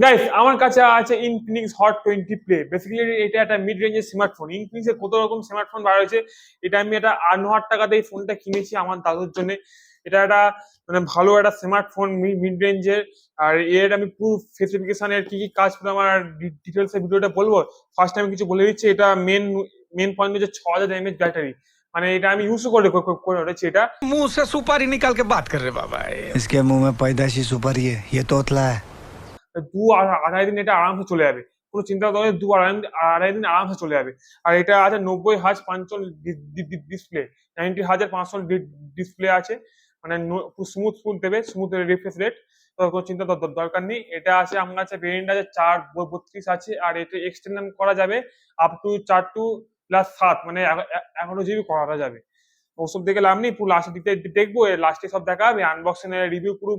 Guys আমার কাছে আছে ইনফিনিক্স হট 20 প্লে। বেসিক্যালি এটা একটা মিড রেঞ্জের স্মার্টফোন। ইনফিনিক্স এর কত রকম স্মার্টফোন বার হয়েছে, এটা আমি এটা 8,000 টাকাতে এই ফোনটা কিনেছি আমার দাদুর জন্য। এটা একটা মানে ভালো একটা স্মার্টফোন মিড রেঞ্জের। আর এর আমি পুরো স্পেসিফিকেশনের কি কি কাজ পুরো আমার ডিটেলস এর ভিডিওটা বলবো। ফার্স্ট আমি কিছু বলে দিচ্ছি, এটা মেন পয়েন্ট হচ্ছে 6000 mAh ব্যাটারি। মানে এটা আমি ইউজ করে উঠেছি এটা। मुंह से सुपारी निकाल के बात कर रहे बाबा। इसके मुंह में पैदाशी सुपारी है, ये तोतला है। 2-2.5 দিন এটা আরামসে চলে যাবে, কোনো চিন্তা করলে 2-2.5 দিন আরামসে চলে যাবে। আর এটা আছে 90 হার্জ পাঁচশো ডিসপ্লে, 90,500 ডিসপ্লে আছে। মানে স্মুথ স্মুথ দেবে, স্মুথ রিফ্রেশ রেট। কোনো চিন্তা দরকার নেই। এটা আছে আমার কাছে ভেরিয়েন্ট আছে 432 আছে, আর এটা এক্সটেনশন করা যাবে আপ টু 4+7, মানে 11 জিবি করা যাবে। ওসব দেখে লাভ নেই, পুরো লাস্টের দিকটা দেখবো, লাস্টে সব দেখা হবে, আনবক্সিং এর রিভিউ পুরো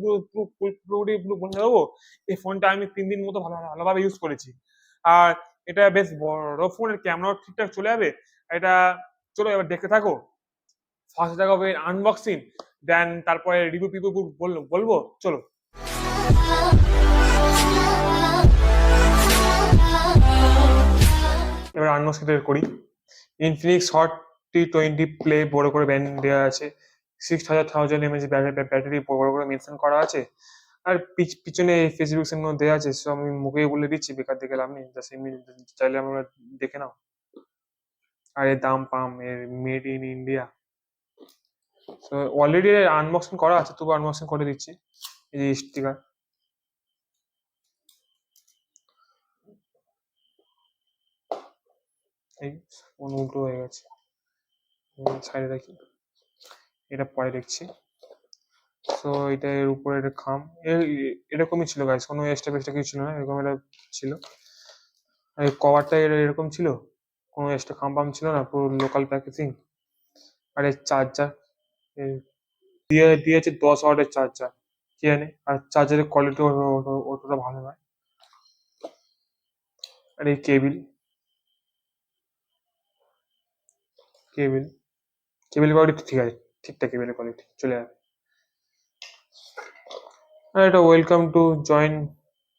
বলে দেবো। এই ফোনটা আমি 3 দিন মতো ভালোভাবে ইউজ করেছি। আর এটা বেশ বড় ফোন, এর ক্যামেরাও ঠিকঠাক চলে যাবে। এটা চলো এবার দেখতে থাকো। ফার্স্ট দেখা হবে আনবক্সিং, দেন তারপরে রিভিউ টিভিউ বলবো। চলো এবার আনবক্সিং করি। ইনফিনিক্স হট T20 প্লে বড় করে ব্যান্ড দেওয়া আছে। 6000 mAh ব্যাটারি বড় করে মেনশন করা আছে। আর পিছনে ফেসবুকের মধ্যে দেওয়া আছে, সব আমি মুখে বলে দিচ্ছি, বেকার দেখে লাভ নেই, জাস্ট এমনি চাইলে আমরা দেখে নাও। আর এর দাম পাম, এর মেড ইন ইন্ডিয়া। তো অলরেডি আনবক্সিং করা আছে, তবু আনবক্সিং করে দিচ্ছি। এই যে স্টিকার, এই ফোন উল্টো হয়ে গেছে, সাইডে রাখি, এটা পরে দেখছি। তো এটা এর উপরে একটা খাম, এরকমই ছিল গাইস, কোনো এক্সট্রা ফেক্সট্রা কিছু ছিল না, এরকম একটা ছিল। আর এই কভারটা এরকম ছিল, কোনো এক্সট্রা খাম পাম ছিল না, পুরো লোকাল প্যাকেজিং। আর এই চার্জার দিয়েছে 10 ওয়াটের চার্জার, কি জানি, আর চার্জারের কোয়ালিটি অতটা ভালো নয়। আর এই কেবিল কেবিল কেবিল কোয়ালিটি ঠিক আছে, ঠিকঠাক কেবিলের কোয়ালিটি চলে যাবে। আর এটা ওয়েলকাম টু জয়েন,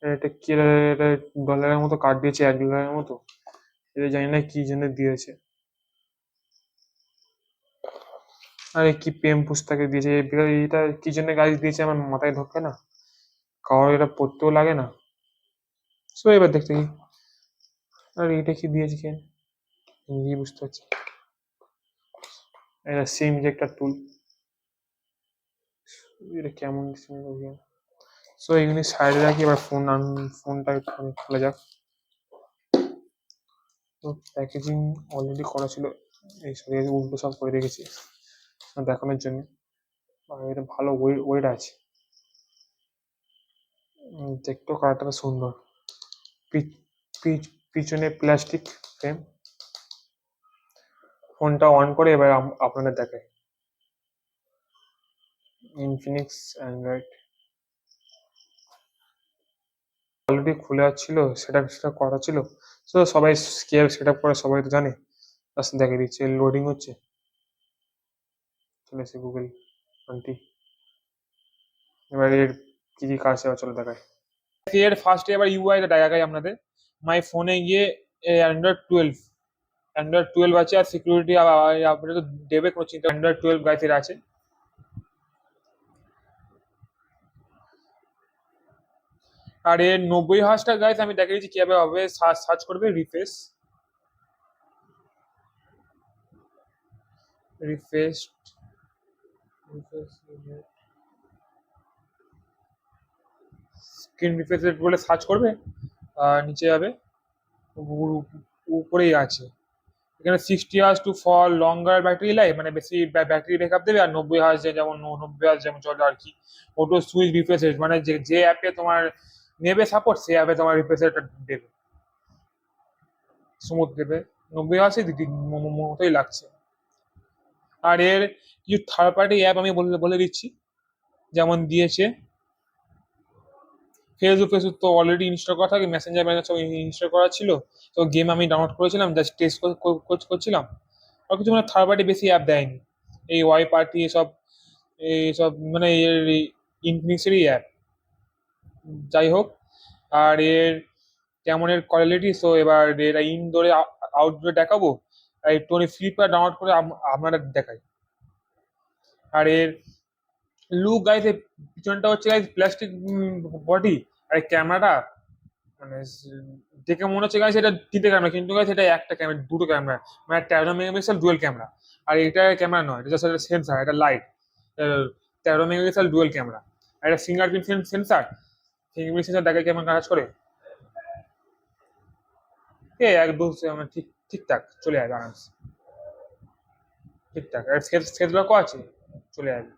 এটা কি, এটা ডলারের মতো কার্ড দিয়েছে, $1 মতো। এটা জানি না কি জন্য দিয়েছে। আর এই কি প্রেম পুস্তকে দিয়েছে, এটা কি জন্য গাছ দিয়েছে আমার মাথায় ঢোকে না, কারোর এটা পড়তেও লাগে না। সো এবার দেখতে কি, আর এটা কি দিয়েছে কে নিজেই বুঝতে পারছি। এটা সিম ইজেক্টার টুল, এটা কেমন সিম। সো এগুলি সাইডে রাখি, এবার ফোনটা একটু খোলা যাক। তো প্যাকেজিং অলরেডি করা ছিল, এই সব উল্টো সব করে রেখেছি দেখানোর জন্য। আর এটা ভালো ওয়েট আছে, দেখতেও কালারটা সুন্দর। পিছনে প্লাস্টিক ফ্রেম। ফোনটা অন করে এবার আপনাদের দেখায়। ইনফিনিক্স অ্যান্ড্রয়েড অলরেডি খুলে ছিল, সেটা করা ছিল। তো সবাই স্কেল সেট আপ করে, সবাই তো জানে। জাস্ট দেখে দিচ্ছে, লোডিং হচ্ছে, চলে এসে গুগল আন্টি। এবার এর কি কি কাজ আছে চলো দেখায়। এর ফার্স্টে এবার ইউআই দেখায় আপনাদের। মাই ফোনে গিয়ে অ্যান্ড্রয়েড 12 আছে, আর সিকিউরিটি আপনাদের তো দেবে, কোনো চিন্তা। অ্যান্ড্রয়েড 12 গাইসের আছে। আর এর 90 হার্জটা গাইস আমি দেখে দিচ্ছি কিভাবে হবে। সার্চ করবে refresh, refresh screen refresh rate বলে সার্চ করবে, নিচে যাবে, উপরেই আছে। এখানে 60 hertz to for longer battery life, মানে বেশি ব্যাটারি ব্যাকআপ দেবে। আর 90 হার্জ যেমন 90 হার্জ যেমন চলে আর কি। অটো সুইচ রিফ্রেশ রেট, মানে যে অ্যাপে তোমার নেবে সাপোর্ট, সেই অ্যাপে তোমার রিফ্রেশ রেটটা দেবে, স্মুথ দেবে। 90 হার্জ মতোই লাগছে। আর এর কিছু থার্ড পার্টি অ্যাপ আমি বলে দিচ্ছি, যেমন দিয়েছে ফেসবুক তো অলরেডি ইনস্টল করা থাকে, মেসেঞ্জার সব ইনস্টল করা ছিল। তো গেম আমি ডাউনলোড করেছিলাম, জাস্ট টেস্ট করছিলাম। আর কিছু মানে থার্ড পার্টি বেশি অ্যাপ দেয়নি, এই ওয়াই পার্টি এইসব মানে ইনফিনিক্সেরই অ্যাপ। যাই হোক, আর এর কেমনের কোয়ালিটি, সো এবার এটা ইনডোরে আউটডোরে দেখাবো। আর একটুখানি ফ্লিপকার্ট ডাউনলোড করে আপনারা দেখাই। আর এর লুক গাইস, এর পিছনটা হচ্ছে গাইস প্লাস্টিক বডি, আর ক্যামেরাটা মানে দেখে মনে হচ্ছে গাইস এটা তিনটে ক্যামেরা, কিন্তু গাইস এটা একটা ক্যামেরা, দুটো ক্যামেরা, মানে 13 মেগাপিক্সেল ডুয়েল ক্যামেরা। আর এটা ক্যামেরা নয়, এটা জাস্ট একটা সেন্সার, এটা লাইট। 13 megapixel dual camera. আর এটা ফিঙ্গারপ্রিন্ট সেন্সার। ফিঙ্গারপ্রিন্ট সেন্সার দেখে কেমন কাজ করে, এক দু মানে ঠিকঠাক চলে যাবে আরামসে, ঠিকঠাক। আর ফেস লকও আছে, চলে যাবে।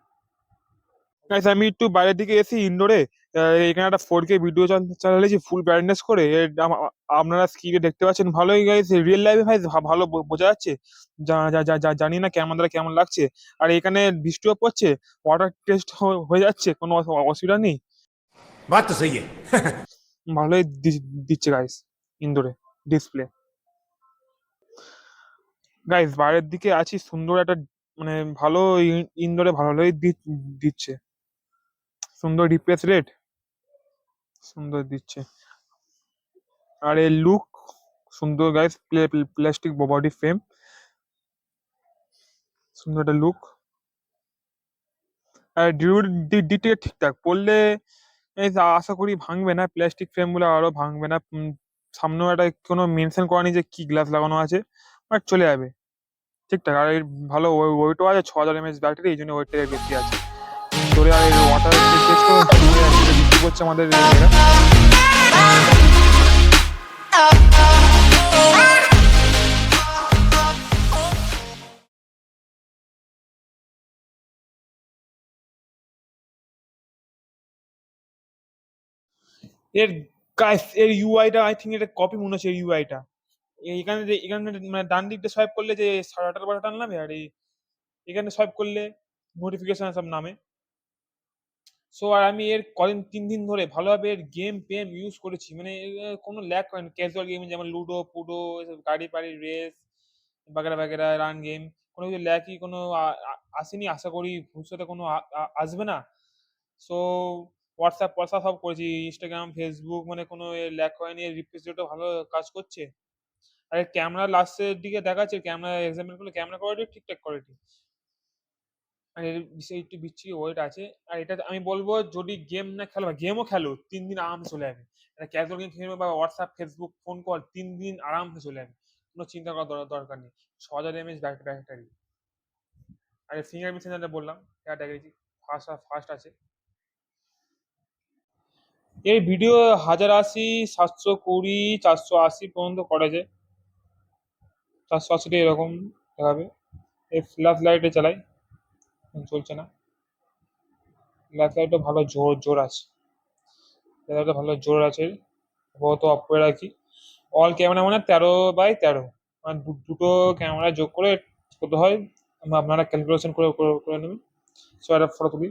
গাইস আমি একটু বাইরের দিকে এসে ইনডোরে এখানে একটা 4K ভিডিও চালালেছি ফুল ব্রাইটনেস করে। আপনারা স্ক্রিনে দেখতে পাচ্ছেন ভালোই গাইস, রিয়েল লাইফে ভাই ভালো বোঝা যাচ্ছে। জানি না ক্যামেরা কেমন লাগছে। আর এখানে বৃষ্টিও পড়ছে, ওয়াটার টেস্ট হয়ে যাচ্ছে, কোনো অসুবিধা নেই। बात तो सही है। ভালোই দিচ্ছে গাইস ইনডোরে ডিসপ্লে। গাইস বাইরের দিকে আছি, সুন্দর একটা মানে ভালো ইনডোরে ভালোই দিচ্ছে, সুন্দর রিফ্রেশ রেট, সুন্দর দিচ্ছে। আর এর লুক সুন্দর গাইস, প্লাস্টিক বডি ফ্রেম, সুন্দর একটা লুক। আর ডিউরিটি ঠিকঠাক পড়লে এই আশা করি ভাঙবে না, প্লাস্টিক ফ্রেম গুলো আরো ভাঙবে না। সামনেও একটা কোনো মেনশন করা নেই যে কি গ্লাস লাগানো আছে, বাট চলে যাবে ঠিকঠাক। আর এর ভালো ওয়েটও আছে, 6000 mAh ব্যাটারি, এই জন্য ওয়েটটা বেশি আছে ধরে। আর এর ওয়াটার টেস্টও হয়ে যাচ্ছে, যে বৃষ্টি করছে আমাদের এরা। এর গাইস এর ইউআইটা আই থিঙ্ক এটা কপি মনে হচ্ছে, ইউআইটা এখানে মানে ডান দিকটা সোয়াইপ করলে যে 18.5 বাটন নামে, আর এই এখানে সোয়াইপ করলে নোটিফিকেশন সব নামে। সো আর আমি এর কদিন 3 দিন ধরে ভালোভাবে এর গেম পেম ইউজ করেছি, মানে এর কোনো ল্যাক হয়নি। ক্যাজুয়াল গেম যেমন লুডো পুডো এসব গাড়ি পাড়ি রেস বাগেরা বাগেরা রান গেম, কোনো কিছু ল্যাকই কোনো আসেনি। আশা করি ভবিষ্যতে কোনো আসবে না। সো হোয়াটসঅ্যাপ সব করেছি, ইনস্টাগ্রাম ফেসবুক, মানে কোনো ল্যাক হয়নি। রিফ্রেশ রেটও ভালো কাজ করছে। আর ক্যামেরা লাস্টের দিকে দেখাচ্ছে, ক্যামেরা এক্সামিন করলে ক্যামেরা কোয়ালিটি ঠিকঠাক কোয়ালিটি। আর এর বিষয়ে একটু বিচ্ছিরি ওয়েট আছে। আর এটা আমি বলবো যদি গেম না খেলো বা গেমও খেলো 3 দিন আরামসে চলে যাবে। এটা ক্যাজুয়াল গেম খেলবে বা হোয়াটসঅ্যাপ ফেসবুক ফোন কল 3 দিন আরামসে চলে যাবে, কোনো চিন্তা করার দরকার নেই। 6000 mAh ব্যাটারি। আর ফিঙ্গারপ্রিন্ট সেন্সারটা বললাম, এটা দেখেছি ফাস্ট আছে। এর ভিডিও 1080, 720, 480 পর্যন্ত করা যায়। 480 এরকম দেখাবে। এই ফ্ল্যাশ লাইটে চালাই, চলছে না। ফ্ল্যাশ লাইটও ভালো জোর আছে, ক্যামেরাটা ভালো জোর আছে। আপাতত অফ করে রাখি। অল ক্যামেরা মানে 13x13, মানে দুটো ক্যামেরা যোগ করে কত হয় আপনারা ক্যালকুলেশন করে নেবেন। সো একটা ফটো তুলি।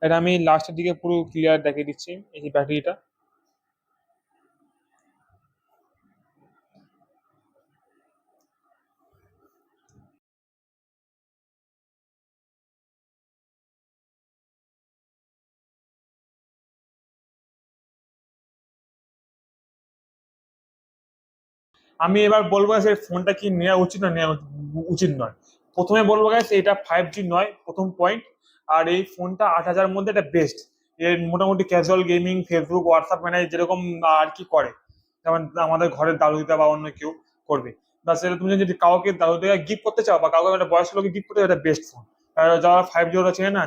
এটা আমি লাস্টের দিকে পুরো ক্লিয়ার দেখিয়ে দিচ্ছি, এই যে ব্যাটারিটা। আমি এবার বলবো যে ফোনটা কি নেওয়া উচিত না নেওয়া উচিত নয়। প্রথমে বলবো গাইস এটা 5G নয়, প্রথম পয়েন্ট। আর এই ফোনটা 8,000 মধ্যে এটা বেস্ট। এর মোটামুটি ক্যাজুয়াল গেমিং ফেসবুক হোয়াটসঅ্যাপ মানে যেরকম আর কি করে, যেমন আমাদের ঘরের দাদু দিদা বা অন্য কেউ করবে। বা সেটা তুমি যদি কাউকে দাদু দিদা গিফট করতে চাও বা কাউকে একটা বয়স্ক লোককে গিফট করতে চাও, এটা বেস্ট ফোন। যারা 5G ওরা চেনে না,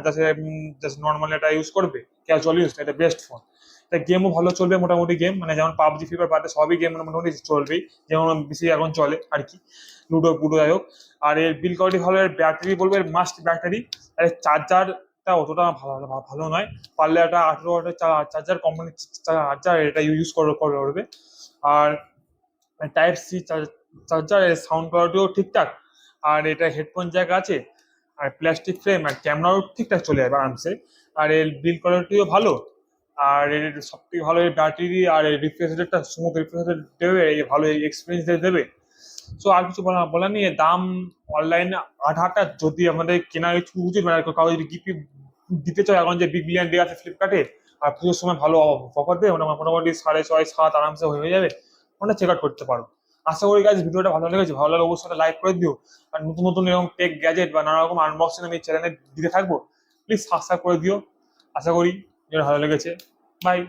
জাস্ট নর্মাল এটা ইউজ করবে, ক্যাজুয়াল ইউজ, এটা বেস্ট ফোন। তা গেমও ভালো চলবে মোটামুটি, গেম মানে যেমন পাবজি ফ্রি ফায়ার বাদে সবই গেম মোটামুটি চলবেই, যেমন বেশি এখন চলে আর কি, লুডো পুডো যাই হোক। আর এর বিল কোয়ালিটি ভালো, এর ব্যাটারি বলবো এর মাস্ট ব্যাটারি। আর এর চার্জারটা অতটা ভালো নয়, পারলে একটা 18 ওয়াটের চার্জার, কোম্পানি চার্জার এটা ইউজ করবে। আর টাইপ সি চার্জার, এর সাউন্ড কোয়ালিটিও ঠিকঠাক। আর এটা হেডফোন জ্যাক আছে, আর প্লাস্টিক ফ্রেম, আর ক্যামেরাও ঠিকঠাক চলে যাবে আরামসে। আর এর বিল কোয়ালিটিও ভালো। আর এর সব থেকে ভালো এর ব্যাটারি, আর এর রিফ্রেশ রেটটা স্মুথ রিফ্রেশ রেট দেবে, এই ভালো এক্সপিরিয়েন্স দেবে। সো আর কিছু বলার নেই। দাম অনলাইনে 8,000, যদি আমাদের কেনা উচিত, মানে কাউ যদি গিফট দিতে চায় এখন যে বিগ বিলিয়ন ডে আছে ফ্লিপকার্টে, আর পুজোর সময় ভালো অফার দেয়, মোটামুটি 6.5-7 আরামসে হয়ে যাবে, ওটা চেক আউট করতে পারো। আশা করি গাইজ ভিডিওটা ভালো লেগেছে, ভালো লাগলে অবশ্যই লাইক করে দিও। আর নতুন নতুন এরকম টেক গ্যাজেট বা নানা রকম আনবক্সিং আমি চ্যানেলে দিতে থাকবো, প্লিজ সাবস্ক্রাইব করে দিও। আশা করি ভিডিওটা ভালো লেগেছে। বাই।